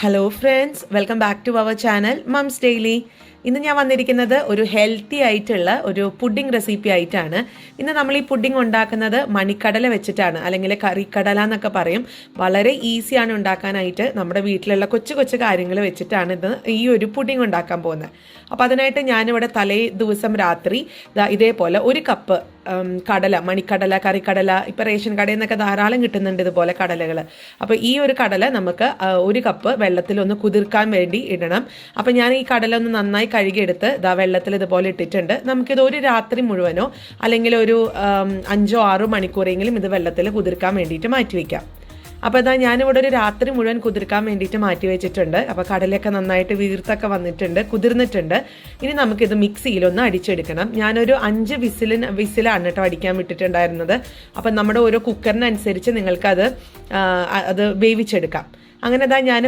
Hello friends, welcome back to our channel mums daily. ഇന്ന് ഞാൻ വന്നിരിക്കുന്നത് ഒരു ഹെൽത്തി ആയിട്ടുള്ള ഒരു പുഡിംഗ് റെസിപ്പി ആയിട്ടാണ്. ഇന്ന് നമ്മൾ ഈ പുഡിംഗ് ഉണ്ടാക്കുന്നത് മണിക്കടല വെച്ചിട്ടാണ്, അല്ലെങ്കിൽ കറിക്കടല എന്നൊക്കെ പറയും. വളരെ ഈസിയാണ് ഉണ്ടാക്കാനായിട്ട്. നമ്മുടെ വീട്ടിലുള്ള കൊച്ചു കൊച്ചു കാര്യങ്ങൾ വെച്ചിട്ടാണ് ഇത് ഈ ഒരു പുഡിംഗ് ഉണ്ടാക്കാൻ പോകുന്നത്. അപ്പോൾ അതിനായിട്ട് ഞാനിവിടെ തലേ ദിവസം രാത്രി ഇതേപോലെ ഒരു കപ്പ് കടല, മണിക്കടല, കറിക്കടല, ഇപ്പം റേഷൻ കടയിൽ നിന്നൊക്കെ ധാരാളം കിട്ടുന്നുണ്ട് ഇതുപോലെ കടലകൾ. അപ്പോൾ ഈ ഒരു കടല നമുക്ക് ഒരു കപ്പ് വെള്ളത്തിലൊന്ന് കുതിർക്കാൻ വേണ്ടി ഇടണം. അപ്പോൾ ഞാൻ ഈ കടല ഒന്ന് നന്നായി കഴുകിയെടുത്ത് വെള്ളത്തിൽ ഇതുപോലെ ഇട്ടിട്ടുണ്ട്. നമുക്കിത് ഒരു രാത്രി മുഴുവനോ അല്ലെങ്കിൽ ഒരു 5-6 മണിക്കൂറെങ്കിലും ഇത് വെള്ളത്തിൽ കുതിർക്കാൻ വേണ്ടിയിട്ട് മാറ്റി വയ്ക്കാം. അപ്പോൾ ഞാനിവിടെ ഒരു രാത്രി മുഴുവൻ കുതിർക്കാൻ വേണ്ടിയിട്ട് മാറ്റി വെച്ചിട്ടുണ്ട്. അപ്പോൾ കടലയൊക്കെ നന്നായിട്ട് വീർത്തൊക്കെ വന്നിട്ടുണ്ട്, കുതിർന്നിട്ടുണ്ട്. ഇനി നമുക്കിത് മിക്സിയിലൊന്ന് അടിച്ചെടുക്കണം. ഞാനൊരു 5 വിസിലാണ് കേട്ടോ അടിക്കാൻ വിട്ടിട്ടുണ്ടായിരുന്നത്. അപ്പം നമ്മുടെ ഓരോ കുക്കറിനനുസരിച്ച് നിങ്ങൾക്കത് വേവിച്ചെടുക്കാം. അങ്ങനെ ഞാൻ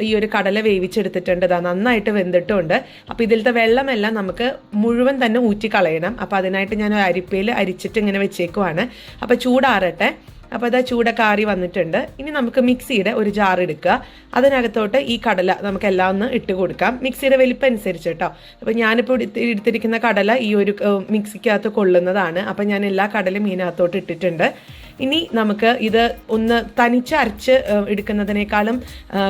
ഈ ഒരു കടല വേവിച്ചെടുത്തിട്ടുണ്ട്. നന്നായിട്ട് വെന്തിട്ടുമുണ്ട്. അപ്പോൾ ഇതിലത്തെ വെള്ളമെല്ലാം നമുക്ക് മുഴുവൻ തന്നെ ഊറ്റിക്കളയണം. അപ്പോൾ അതിനായിട്ട് ഞാൻ അരിപ്പയിൽ അരിച്ചിട്ട് ഇങ്ങനെ വെച്ചേക്കുവാണ്. അപ്പോൾ ചൂടാറട്ടെ. അപ്പോൾ ചൂടൊക്കെ ആറി വന്നിട്ടുണ്ട്. ഇനി നമുക്ക് മിക്സിയുടെ ഒരു ജാർ എടുക്കുക. അതിനകത്തോട്ട് ഈ കടല നമുക്കെല്ലാം ഒന്ന് ഇട്ട് കൊടുക്കാം, മിക്സിയുടെ വലിപ്പം അനുസരിച്ച് കേട്ടോ. അപ്പോൾ ഞാനിപ്പോൾ എടുത്തിരിക്കുന്ന കടല ഈ ഒരു മിക്സിക്കകത്ത് കൊള്ളുന്നതാണ്. അപ്പോൾ ഞാൻ എല്ലാ കടലും ഇതിനകത്തോട്ട് ഇട്ടിട്ടുണ്ട്. ഇനി നമുക്ക് ഇത് ഒന്ന് തനിച്ച് അരച്ച് എടുക്കുന്നതിനേക്കാളും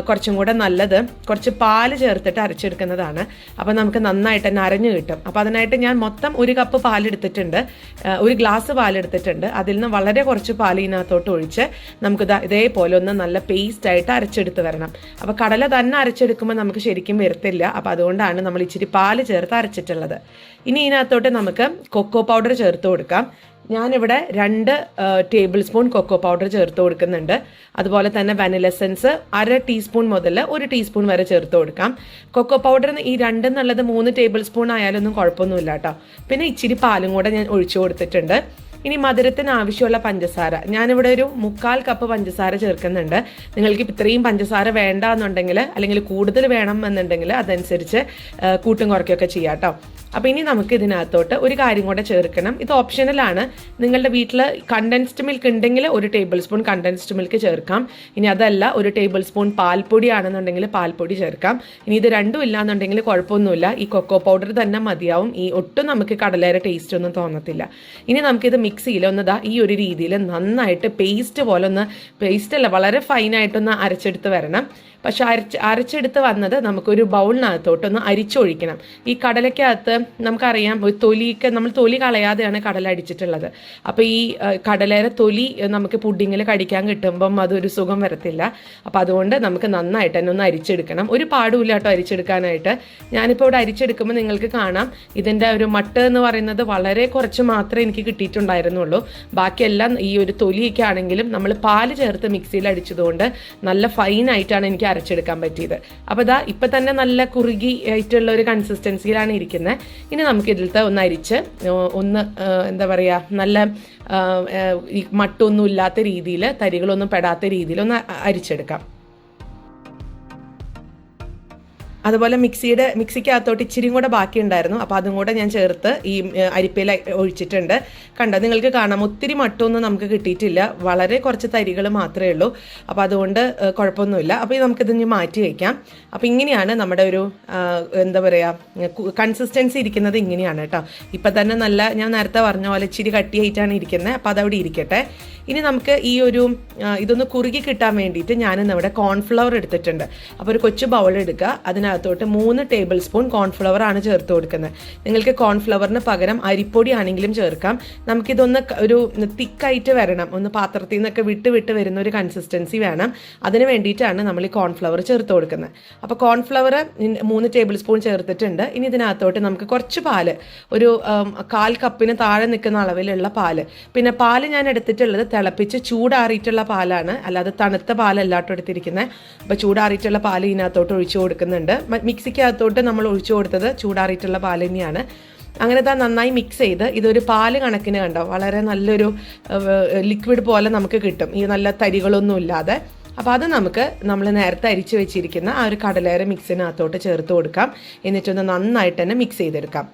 കുറച്ചും കൂടെ നല്ലത് കുറച്ച് പാല് ചേർത്തിട്ട് അരച്ചെടുക്കുന്നതാണ്. അപ്പോൾ നമുക്ക് നന്നായിട്ട് തന്നെ അരഞ്ഞു കിട്ടും. അപ്പോൾ അതിനായിട്ട് ഞാൻ മൊത്തം 1 കപ്പ് പാലെടുത്തിട്ടുണ്ട്, 1 ഗ്ലാസ് പാലെടുത്തിട്ടുണ്ട്. അതിൽ നിന്ന് വളരെ കുറച്ച് പാൽ ഇതിനകത്തോട്ട് ഒഴിച്ച് നമുക്ക് ഇതേപോലെ ഒന്ന് നല്ല പേസ്റ്റായിട്ട് അരച്ചെടുത്ത് വരണം. അപ്പോൾ കടല തന്നെ അരച്ചെടുക്കുമ്പോൾ നമുക്ക് ശരിക്കും വരത്തില്ല. അപ്പോൾ അതുകൊണ്ടാണ് നമ്മൾ ഇച്ചിരി പാല് ചേർത്ത് അരച്ചിട്ടുള്ളത്. ഇനി ഇതിനകത്തോട്ട് നമുക്ക് കൊക്കോ പൗഡർ ചേർത്ത് കൊടുക്കാം. ഞാനിവിടെ 2 ടേബിൾ സ്പൂൺ കൊക്കോ പൗഡർ ചേർത്ത് കൊടുക്കുന്നുണ്ട്. അതുപോലെ തന്നെ വാനില എസൻസ് 1/2 ടീസ്പൂൺ മുതൽ 1 ടീസ്പൂൺ വരെ ചേർത്ത് കൊടുക്കാം. കൊക്കോ പൗഡർ ഈ 2 എന്നുള്ളത് 3 ടേബിൾ സ്പൂൺ ആയാലൊന്നും കുഴപ്പമൊന്നുമില്ല കേട്ടോ. പിന്നെ ഇച്ചിരി പാലും കൂടെ ഞാൻ ഒഴിച്ചു കൊടുത്തിട്ടുണ്ട്. ഇനി മധുരത്തിന് ആവശ്യമുള്ള പഞ്ചസാര ഞാനിവിടെ ഒരു 1/4 കപ്പ് പഞ്ചസാര ചേർക്കുന്നുണ്ട്. നിങ്ങൾക്ക് ഇത്രയും പഞ്ചസാര വേണ്ട എന്നുണ്ടെങ്കിൽ, അല്ലെങ്കിൽ കൂടുതൽ വേണം എന്നുണ്ടെങ്കിൽ അതനുസരിച്ച് കൂട്ടും കുറയ്ക്കുകയൊക്കെ ചെയ്യാം കേട്ടോ. അപ്പോൾ ഇനി നമുക്ക് ഇതിനകത്തോട്ട് ഒരു കാര്യം കൂടെ ചേർക്കണം. ഇത് ഓപ്ഷണലാണ്. നിങ്ങളുടെ വീട്ടിൽ കണ്ടൻസ്ഡ് മിൽക്ക് ഉണ്ടെങ്കിൽ 1 ടേബിൾ സ്പൂൺ കണ്ടൻസ്ഡ് മിൽക്ക് ചേർക്കാം. ഇനി അതല്ല 1 ടേബിൾ സ്പൂൺ പാൽപ്പൊടി ആണെന്നുണ്ടെങ്കിൽ പാൽപ്പൊടി ചേർക്കാം. ഇനി ഇത് രണ്ടും ഇല്ല എന്നുണ്ടെങ്കിൽ കുഴപ്പമൊന്നുമില്ല, ഈ കൊക്കോ പൗഡർ തന്നെ മതിയാവും. ഈ ഒട്ടും നമുക്ക് കടലയുടെ ടേസ്റ്റ് ഒന്നും തോന്നത്തില്ല. ഇനി നമുക്കിത് മിക്സിയിൽ ഒന്ന് ഈ ഒരു രീതിയിൽ നന്നായിട്ട് പേസ്റ്റ് പോലെ ഒന്ന്, പേസ്റ്റ് അല്ല വളരെ ഫൈനായിട്ടൊന്ന് അരച്ചെടുത്ത് വരണം. പക്ഷെ അരച്ചെടുത്ത് വന്നത് നമുക്കൊരു ബൗളിനകത്തോട്ടൊന്ന് അരിച്ചൊഴിക്കണം. ഈ കടലയ്ക്കകത്ത് നമുക്കറിയാം നമ്മൾ തൊലി കളയാതെയാണ് കടല അടിച്ചിട്ടുള്ളത്. അപ്പോൾ ഈ കടലയുടെ തൊലി നമുക്ക് പുഡിങ്ങിൽ കടിക്കാൻ കിട്ടുമ്പം അതൊരു സുഖം വരത്തില്ല. അപ്പോൾ അതുകൊണ്ട് നമുക്ക് നന്നായിട്ട് തന്നെ ഒന്ന് അരിച്ചെടുക്കണം. ഒരു പാടുമില്ല കേട്ടോ അരിച്ചെടുക്കാനായിട്ട്. ഞാനിപ്പോൾ ഇവിടെ അരിച്ചെടുക്കുമ്പോൾ നിങ്ങൾക്ക് കാണാം ഇതിൻ്റെ ഒരു മട്ട് എന്ന് പറയുന്നത് വളരെ കുറച്ച് മാത്രമേ എനിക്ക് കിട്ടിയിട്ടുണ്ടായിരുന്നുള്ളൂ. ബാക്കിയെല്ലാം ഈ ഒരു തൊലിയൊക്കെ ആണെങ്കിലും നമ്മൾ പാല് ചേർത്ത് മിക്സിയിൽ അടിച്ചതുകൊണ്ട് നല്ല ഫൈനായിട്ടാണ് എനിക്ക് അരച്ചെടുക്കാൻ പറ്റിയത്. അപ്പോൾ ഇപ്പം തന്നെ നല്ല കുറുകി ആയിട്ടുള്ള ഒരു കൺസിസ്റ്റൻസിയിലാണ് ഇരിക്കുന്നത്. ഇനി നമുക്ക് ഇതിലത്തെ ഒന്ന് അരിച്ച് ഒന്ന് എന്താ പറയുക, നല്ല ഈ മട്ടൊന്നും ഇല്ലാത്ത രീതിയിൽ, തരികളൊന്നും പെടാത്ത രീതിയിൽ ഒന്ന് അരിച്ചെടുക്കാം. അതുപോലെ മിക്സിക്കകത്തോട്ട് ഇച്ചിരിയും കൂടെ ബാക്കി ഉണ്ടായിരുന്നു. അപ്പോൾ അതും കൂടെ ഞാൻ ചേർത്ത് ഈ അരിപ്പയിൽ ഒഴിച്ചിട്ടുണ്ട്. കണ്ടോ, നിങ്ങൾക്ക് കാണാം ഒത്തിരി മട്ടൊന്നും നമുക്ക് കിട്ടിയിട്ടില്ല, വളരെ കുറച്ച് തരികൾ മാത്രമേ ഉള്ളൂ. അപ്പോൾ അതുകൊണ്ട് കുഴപ്പമൊന്നുമില്ല. അപ്പോൾ നമുക്കിത് ഇനി മാറ്റി വയ്ക്കാം. അപ്പോൾ ഇങ്ങനെയാണ് നമ്മുടെ ഒരു എന്താ പറയുക കൺസിസ്റ്റൻസി ഇരിക്കുന്നത്. ഇങ്ങനെയാണ് കേട്ടോ. ഇപ്പം തന്നെ നല്ല, ഞാൻ നേരത്തെ പറഞ്ഞ പോലെ ഇച്ചിരി കട്ടിയായിട്ടാണ് ഇരിക്കുന്നത്. അപ്പോൾ അതവിടെ ഇരിക്കട്ടെ. ഇനി നമുക്ക് ഈ ഒരു ഇതൊന്ന് കുറുകി കിട്ടാൻ വേണ്ടിയിട്ട് ഞാനിന്ന് ഇവിടെ കോൺഫ്ലവർ എടുത്തിട്ടുണ്ട്. അപ്പോൾ ഒരു കൊച്ചു ബൗൾ എടുക്കുക. അതിനകത്തോട്ട് 3 ടേബിൾ സ്പൂൺ കോൺഫ്ലവർ ആണ് ചേർത്ത് കൊടുക്കുന്നത്. നിങ്ങൾക്ക് കോൺഫ്ലവറിന് പകരം അരിപ്പൊടി ആണെങ്കിലും ചേർക്കാം. നമുക്കിതൊന്ന് ഒരു തിക്കായിട്ട് വരണം, ഒന്ന് പാത്രത്തിൽ നിന്നൊക്കെ വിട്ട് വരുന്ന ഒരു കൺസിസ്റ്റൻസി വേണം. അതിന് വേണ്ടിയിട്ടാണ് നമ്മൾ ഈ കോൺഫ്ലവർ ചേർത്ത് കൊടുക്കുന്നത്. അപ്പോൾ കോൺഫ്ലവർ 3 ടേബിൾ സ്പൂൺ ചേർത്തിട്ടുണ്ട്. ഇനി ഇതിനകത്തോട്ട് നമുക്ക് കുറച്ച് പാല്, ഒരു 1/4 കപ്പിന് താഴെ നിൽക്കുന്ന അളവിലുള്ള പാല്. പിന്നെ പാല് ഞാൻ എടുത്തിട്ടുള്ളത് തിളപ്പിച്ച് ചൂടാറിയിട്ടുള്ള പാലാണ്, അല്ലാതെ തണുത്ത പാലല്ലാട്ടോ എടുത്തിരിക്കുന്നത്. അപ്പോൾ ചൂടാറിയിട്ടുള്ള പാല് ഇതിനകത്തോട്ട് ഒഴിച്ചു കൊടുക്കുന്നുണ്ട്. മിക്സിക്കകത്തോട്ട് നമ്മൾ ഒഴിച്ചു കൊടുത്തത് ചൂടാറിയിട്ടുള്ള പാൽ തന്നെയാണ്. അങ്ങനെ നന്നായി മിക്സ് ചെയ്ത് ഇതൊരു പാല് കണക്കിന് കണ്ടോ, വളരെ നല്ലൊരു ലിക്വിഡ് പോലെ നമുക്ക് കിട്ടും, ഈ നല്ല തരികളൊന്നും ഇല്ലാതെ. അപ്പോൾ അത് നമ്മൾ നേരത്തെ അരിച്ച് വെച്ചിരിക്കുന്ന ആ ഒരു കടലയുടെ മിക്സിനകത്തോട്ട് ചേർത്ത് കൊടുക്കാം. എന്നിട്ടൊന്ന് നന്നായിട്ട് തന്നെ മിക്സ് ചെയ്തെടുക്കാം.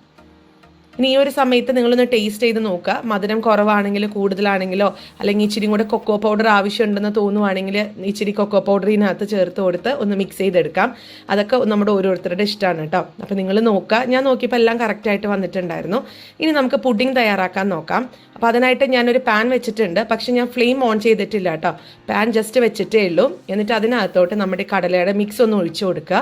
ഇനി ഈ ഒരു സമയത്ത് നിങ്ങളൊന്ന് ടേസ്റ്റ് ചെയ്ത് നോക്കുക. മധുരം കുറവാണെങ്കിലോ കൂടുതലാണെങ്കിലോ അല്ലെങ്കിൽ ഇച്ചിരി കൂടെ കൊക്കോ പൗഡർ ആവശ്യമുണ്ടെന്ന് തോന്നുവാണെങ്കിൽ ഇച്ചിരി കൊക്കോ പൗഡർ ഇതിനകത്ത് ചേർത്ത് കൊടുത്ത് ഒന്ന് മിക്സ് ചെയ്തെടുക്കാം. അതൊക്കെ നമ്മുടെ ഓരോരുത്തരുടെ ഇഷ്ടമാണ് കേട്ടോ. അപ്പോൾ നിങ്ങൾ നോക്കുക. ഞാൻ നോക്കിയപ്പോൾ എല്ലാം കറക്റ്റായിട്ട് വന്നിട്ടുണ്ടായിരുന്നു. ഇനി നമുക്ക് പുഡിംഗ് തയ്യാറാക്കാൻ നോക്കാം. അപ്പോൾ അതിനായിട്ട് ഞാനൊരു പാൻ വെച്ചിട്ടുണ്ട്. പക്ഷെ ഞാൻ ഫ്ലെയിം ഓൺ ചെയ്തിട്ടില്ല കേട്ടോ. പാൻ ജസ്റ്റ് വെച്ചിട്ടേ ഉള്ളൂ. എന്നിട്ട് അതിനകത്തോട്ട് നമ്മുടെ കടലയുടെ മിക്സ് ഒന്ന് ഒഴിച്ചു കൊടുക്കുക.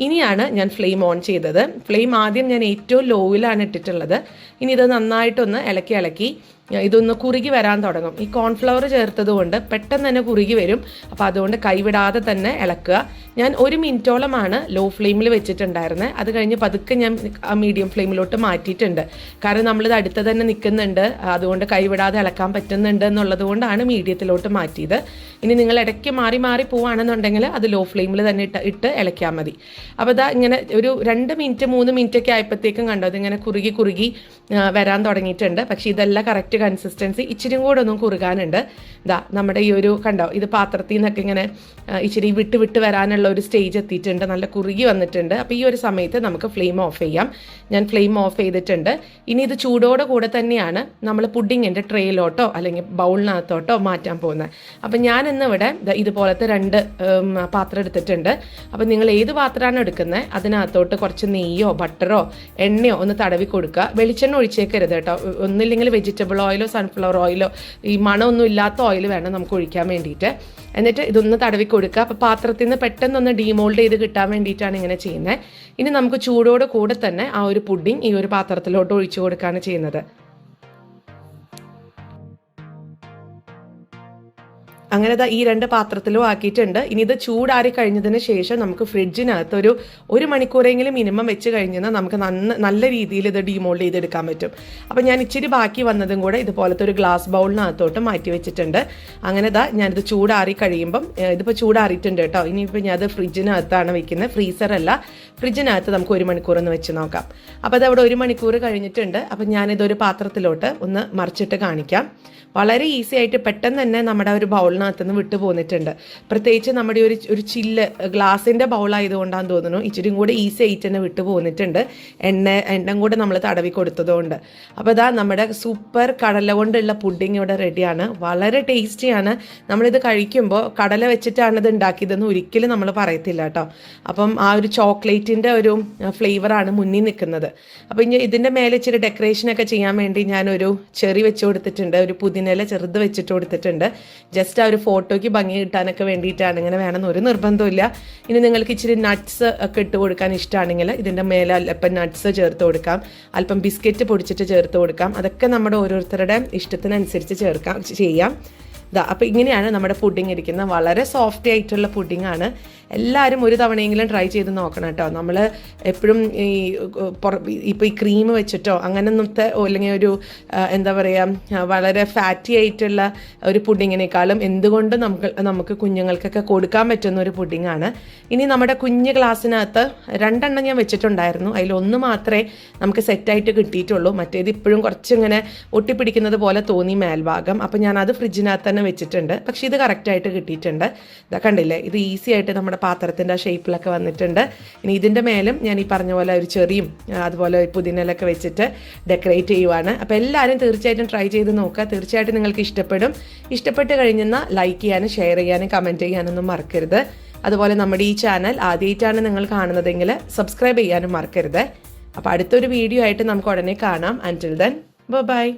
ഇനിയാണ് ഞാൻ ഫ്ലെയിം ഓൺ ചെയ്തത്. ഫ്ലെയിം ആദ്യം ഞാൻ ഏറ്റവും ലോയിലാണ് ഇട്ടിട്ടുള്ളത്. ഇനി ഇത് നന്നായിട്ടൊന്ന് ഇളക്കി ഇതൊന്ന് കുറുകി വരാൻ തുടങ്ങും. ഈ കോൺഫ്ലവർ ചേർത്തത് കൊണ്ട് പെട്ടെന്ന് തന്നെ കുറുകി വരും. അപ്പോൾ അതുകൊണ്ട് കൈവിടാതെ തന്നെ ഇളക്കുക. ഞാൻ 1 മിനിറ്റോളമാണ് ലോ ഫ്ലെയിമിൽ വെച്ചിട്ടുണ്ടായിരുന്നത്. അത് കഴിഞ്ഞ് പതുക്കെ ഞാൻ മീഡിയം ഫ്ലെയിമിലോട്ട് മാറ്റിയിട്ടുണ്ട്. കാരണം നമ്മളിത് അടുത്ത് തന്നെ നിൽക്കുന്നുണ്ട്, അതുകൊണ്ട് കൈവിടാതെ ഇളക്കാൻ പറ്റുന്നുണ്ട് എന്നുള്ളത് കൊണ്ടാണ് മീഡിയത്തിലോട്ട് മാറ്റിയത്. ഇനി നിങ്ങൾ ഇടയ്ക്ക് മാറി പോവുകയാണെന്നുണ്ടെങ്കിൽ അത് ലോ ഫ്ലെയിമിൽ തന്നെ ഇട്ട് ഇളക്കിയാൽ മതി. അപ്പോൾ ഇതാ ഇങ്ങനെ ഒരു 2 മിനിറ്റ് 3 മിനിറ്റ് ഒക്കെ ആയപ്പോഴത്തേക്കും കണ്ടോ ഇതിങ്ങനെ കുറുകി വരാൻ തുടങ്ങിയിട്ടുണ്ട്. പക്ഷേ ഇതല്ല കറക്റ്റ് കൺസിസ്റ്റൻസി. ഇച്ചിരിയും കൂടെ ഒന്നും കുറുകാനുണ്ട്. ഇതാ നമ്മുടെ ഈ ഒരു കണ്ടോ ഇത് പാത്രത്തിൽ നിന്നൊക്കെ ഇങ്ങനെ ഇച്ചിരി വിട്ട് വരാനുള്ള ഒരു സ്റ്റേജ് എത്തിയിട്ടുണ്ട്. നല്ല കുറുകി വന്നിട്ടുണ്ട്. അപ്പോൾ ഈ ഒരു സമയത്ത് നമുക്ക് ഫ്ലെയിം ഓഫ് ചെയ്യാം. ഞാൻ ഫ്ലെയിം ഓഫ് ചെയ്തിട്ടുണ്ട്. ഇനി ഇത് ചൂടോടെ കൂടെ തന്നെയാണ് നമ്മൾ പുഡിങ്ങിൻ്റെ ട്രേയിലോട്ടോ അല്ലെങ്കിൽ ബൗളിനകത്തോട്ടോ മാറ്റാൻ പോകുന്നത്. അപ്പം ഞാൻ ഇന്നിവിടെ ഇതുപോലത്തെ 2 പാത്രം എടുത്തിട്ടുണ്ട്. അപ്പം നിങ്ങൾ ഏത് പാത്രമാണ് എടുക്കുന്നത് അതിനകത്തോട്ട് കുറച്ച് നെയ്യോ ബട്ടറോ എണ്ണയോ ഒന്ന് തടവി കൊടുക്കുക. വെളിച്ചെണ്ണ ഒഴിച്ചേക്കരുത് കേട്ടോ. ഒന്നില്ലെങ്കിൽ വെജിറ്റബിൾ ഓയിലോ സൺഫ്ലവർ ഓയിലോ ഈ മണമൊന്നും ഇല്ലാത്ത ഓയിൽ വേണം നമുക്ക് ഒഴിക്കാൻ വേണ്ടിയിട്ട്. എന്നിട്ട് ഇതൊന്ന് തടവി കൊടുക്കുക. അപ്പോൾ പാത്രത്തിൽ നിന്ന് പെട്ടെന്നൊന്ന് ഡീമോൾഡ് ചെയ്ത് കിട്ടാൻ വേണ്ടിയിട്ടാണ് ഇങ്ങനെ ചെയ്യുന്നത്. ഇനി നമുക്ക് ചൂടോട് കൂടെ തന്നെ ആ ഒരു പുഡിംഗ് ഈ ഒരു പാത്രത്തിലോട്ട് ഒഴിച്ചു കൊടുക്കുകയാണ് ചെയ്യുന്നത്. അങ്ങനെ ഈ 2 പാത്രത്തിലും ആക്കിയിട്ടുണ്ട്. ഇനി ഇത് ചൂടാറി കഴിഞ്ഞതിന് ശേഷം നമുക്ക് ഫ്രിഡ്ജിനകത്ത് ഒരു 1 മണിക്കൂറെങ്കിലും മിനിമം വെച്ച് കഴിഞ്ഞാൽ നമുക്ക് നല്ല രീതിയിൽ ഇത് ഡീമോൾഡ് ചെയ്തെടുക്കാൻ പറ്റും. അപ്പോൾ ഞാൻ ഇച്ചിരി ബാക്കി വന്നതും കൂടെ ഇതുപോലത്തെ ഒരു ഗ്ലാസ് ബൗളിനകത്തോട്ട് മാറ്റി വെച്ചിട്ടുണ്ട്. അങ്ങനെ ഞാനിത് ചൂടാറി കഴിയുമ്പം ഇതിപ്പോൾ ചൂടാറിയിട്ടുണ്ട് കേട്ടോ. ഇനിയിപ്പോൾ ഞാനത് ഫ്രിഡ്ജിനകത്താണ് വെക്കുന്നത്, ഫ്രീസറല്ല. ഫ്രിഡ്ജിനകത്ത് നമുക്ക് 1 മണിക്കൂറൊന്ന് വെച്ച് നോക്കാം. അപ്പോൾ അതവിടെ 1 മണിക്കൂർ കഴിഞ്ഞിട്ടുണ്ട്. അപ്പോൾ ഞാനിതൊരു പാത്രത്തിലോട്ട് ഒന്ന് മറിച്ചിട്ട് കാണിക്കാം. വളരെ ഈസി ആയിട്ട് പെട്ടെന്ന് തന്നെ നമ്മുടെ ഒരു ബൗളിനകത്ത് നിന്ന് വിട്ടു പോന്നിട്ടുണ്ട്. പ്രത്യേകിച്ച് നമ്മുടെ ഒരു ചില്ല് ഗ്ലാസിൻ്റെ ബൗളായതുകൊണ്ടാണെന്ന് തോന്നുന്നു ഇച്ചിരി കൂടെ ഈസി ആയിട്ട് തന്നെ വിട്ടു പോന്നിട്ടുണ്ട്. എണ്ണ കൂടെ നമ്മൾ തടവി കൊടുത്തതുകൊണ്ട്. അപ്പോൾ ഇതാ നമ്മുടെ സൂപ്പർ കടല കൊണ്ടുള്ള പുഡിംഗ് ഇവിടെ റെഡിയാണ്. വളരെ ടേസ്റ്റിയാണ്. നമ്മളിത് കഴിക്കുമ്പോൾ കടല വെച്ചിട്ടാണ് ഇത് ഉണ്ടാക്കിയതെന്ന് ഒരിക്കലും നമ്മൾ പറയത്തില്ല കേട്ടോ. അപ്പം ആ ഒരു ചോക്ലേറ്റിൻ്റെ ഒരു ഫ്ലേവറാണ് മുന്നിൽ നിൽക്കുന്നത്. അപ്പോൾ ഇനി ഇതിൻ്റെ മേലെ ഇച്ചിരി ഡെക്കറേഷനൊക്കെ ചെയ്യാൻ വേണ്ടി ഞാനൊരു ചെറി വെച്ച് കൊടുത്തിട്ടുണ്ട്. ഒരു പുതിനില ചെറുത് വെച്ചിട്ട് കൊടുത്തിട്ടുണ്ട്. ജസ്റ്റ് ആ ഒരു ഫോട്ടോയ്ക്ക് ഭംഗി കിട്ടാനൊക്കെ വേണ്ടിയിട്ടാണ്. ഇങ്ങനെ വേണമെന്ന് ഒരു നിർബന്ധമില്ല. ഇനി നിങ്ങൾക്ക് ഇച്ചിരി നട്ട്സ് ഒക്കെ ഇട്ട് കൊടുക്കാൻ ഇഷ്ടമാണെങ്കിൽ ഇതിൻ്റെ മേലെ അല്പം നട്ട്സ് ചേർത്ത് കൊടുക്കാം. അല്പം ബിസ്ക്കറ്റ് പൊടിച്ചിട്ട് ചേർത്ത് കൊടുക്കാം. അതൊക്കെ നമ്മുടെ ഓരോരുത്തരുടെ ഇഷ്ടത്തിനനുസരിച്ച് ചെയ്യാം. അപ്പോൾ ഇങ്ങനെയാണ് നമ്മുടെ പുഡിംഗ് ഇരിക്കുന്നത്. വളരെ സോഫ്റ്റ് ആയിട്ടുള്ള പുഡിംഗ് ആണ്. എല്ലാവരും ഒരു തവണയെങ്കിലും ട്രൈ ചെയ്ത് നോക്കണം കേട്ടോ. നമ്മൾ എപ്പോഴും ഇപ്പോൾ ഈ ക്രീം വെച്ചിട്ടോ അങ്ങനത്തെ അല്ലെങ്കിൽ ഒരു എന്താ പറയുക വളരെ ഫാറ്റി ആയിട്ടുള്ള ഒരു പുഡിങ്ങിനേക്കാളും എന്തുകൊണ്ട് നമുക്ക് കുഞ്ഞുങ്ങൾക്കൊക്കെ കൊടുക്കാൻ പറ്റുന്ന ഒരു പുഡിങ്ങാണ്. ഇനി നമ്മുടെ കുഞ്ഞ് ഗ്ലാസ്സിനകത്ത് 2 എണ്ണം ഞാൻ വെച്ചിട്ടുണ്ടായിരുന്നു. അതിലൊന്ന് മാത്രമേ നമുക്ക് സെറ്റായിട്ട് കിട്ടിയിട്ടുള്ളൂ. മറ്റേത് ഇപ്പോഴും കുറച്ചിങ്ങനെ ഒട്ടിപ്പിടിക്കുന്നത് പോലെ തോന്നി മേൽഭാഗം. അപ്പോൾ ഞാനത് ഫ്രിഡ്ജിനകത്ത് തന്നെ വെച്ചിട്ടുണ്ട്. പക്ഷേ ഇത് കറക്റ്റായിട്ട് കിട്ടിയിട്ടുണ്ട്. ഇതാ കണ്ടില്ലേ, ഇത് ഈസി ആയിട്ട് നമ്മുടെ പാത്രത്തിൻ്റെ ആ ഷേപ്പിലൊക്കെ വന്നിട്ടുണ്ട്. ഇനി ഇതിൻ്റെ മേലും ഞാൻ ഈ പറഞ്ഞ പോലെ ഒരു ചെറിയും അതുപോലെ പുതിനയിലൊക്കെ വെച്ചിട്ട് ഡെക്കറേറ്റ് ചെയ്യുവാണ്. അപ്പോൾ എല്ലാവരും തീർച്ചയായിട്ടും ട്രൈ ചെയ്ത് നോക്കുക. തീർച്ചയായിട്ടും നിങ്ങൾക്ക് ഇഷ്ടപ്പെട്ട് കഴിഞ്ഞാൽ ലൈക്ക് ചെയ്യാനും ഷെയർ ചെയ്യാനും കമൻറ്റ് ചെയ്യാനൊന്നും മറക്കരുത്. അതുപോലെ നമ്മുടെ ഈ ചാനൽ ആദ്യമായിട്ടാണ് നിങ്ങൾ കാണുന്നതെങ്കിൽ സബ്സ്ക്രൈബ് ചെയ്യാനും മറക്കരുത്. അപ്പോൾ അടുത്തൊരു വീഡിയോ ആയിട്ട് നമുക്ക് ഉടനെ കാണാം. അൻറ്റിൽ ദെൻ ബൈ.